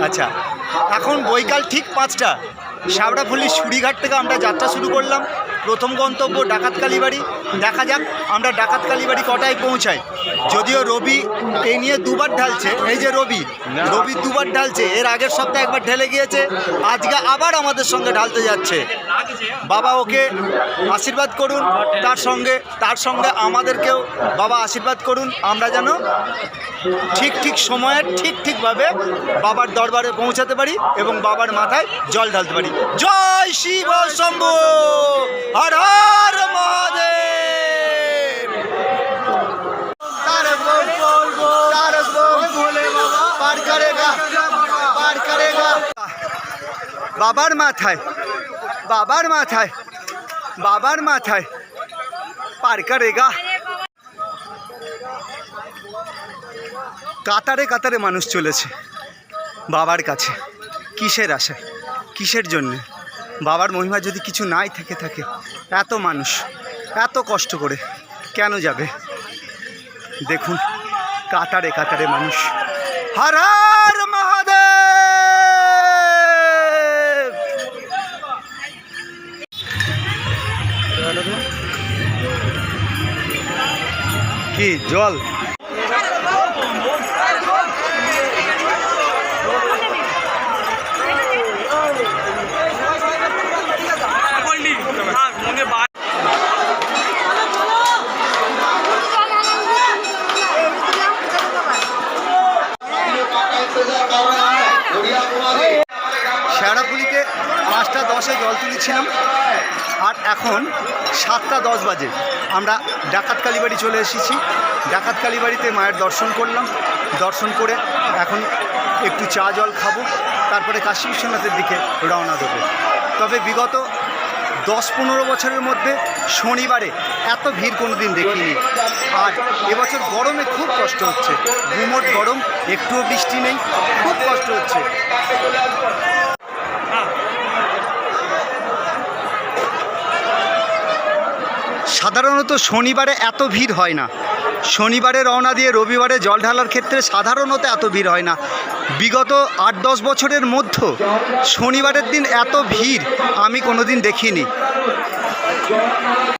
আচ্ছা, এখন বৈকাল ঠিক 5টা শ্যাওড়াফুলির সুড়িঘাট থেকে আমরা যাত্রা শুরু করলাম। প্রথম গন্তব্য ডাকাত কালীবাড়ি। দেখা যাক আমরা ডাকাত কালীবাড়ি কটায় পৌঁছাই। যদিও রবি এই নিয়ে দুবার ঢালছে, এই যে রবি দুবার ঢালছে, এর আগের সপ্তাহে একবার ঢেলে গিয়েছে, আজকে আবার আমাদের সঙ্গে ঢালতে যাচ্ছে। বাবা ওকে আশীর্বাদ করুন, তার সঙ্গে আমাদেরকেও বাবা আশীর্বাদ করুন, আমরা যেন ঠিক সময়ে ঠিকভাবে বাবার দরবারে পৌঁছাতে পারি এবং বাবার মাথায় জল ঢালতে পারি। জয় শিব শম্ভু, হর হর মহাদেব। বাবার মাথায় পার করেগা। কাতারে মানুষ চলেছে বাবার কাছে। কিসের আশা, কিসের জন্যে? বাবার মহিমা যদি কিছু নাই থেকে থাকে, এত মানুষ এত কষ্ট করে কেন যাবে? দেখুন কাতারে মানুষ। হর হর মহাদেব। কি জল? শ্যাওড়াফুলিতে 5:10 জল তুলেছিলাম, আর এখন 7:10 বাজে। আমরা ডাকাত কালীবাড়ি চলে এসেছি। ডাকাত কালীবাড়িতে মায়ের দর্শন করলাম। দর্শন করে এখন একটু চা জল খাবো, তারপরে কাশী বিশ্বনাথের দিকে রওনা দেবো। তবে বিগত 10-15 বছরের মধ্যে শনিবারে এত ভিড় কোনো দিন দেখিনি। আর এবছর গরমে খুব কষ্ট হচ্ছে, গুমোট গরম, একটুও বৃষ্টি নেই, খুব কষ্ট হচ্ছে। সাধারণত শনিবারে এত ভিড় হয় না। শনিবারে রওনা দিয়ে রবিবারে জল ঢালার ক্ষেত্রে সাধারণত এত ভিড় হয় না। বিগত 8-10 বছরের মধ্যে শনিবারের দিন এত ভিড় আমি কোনো দিন দেখিনি।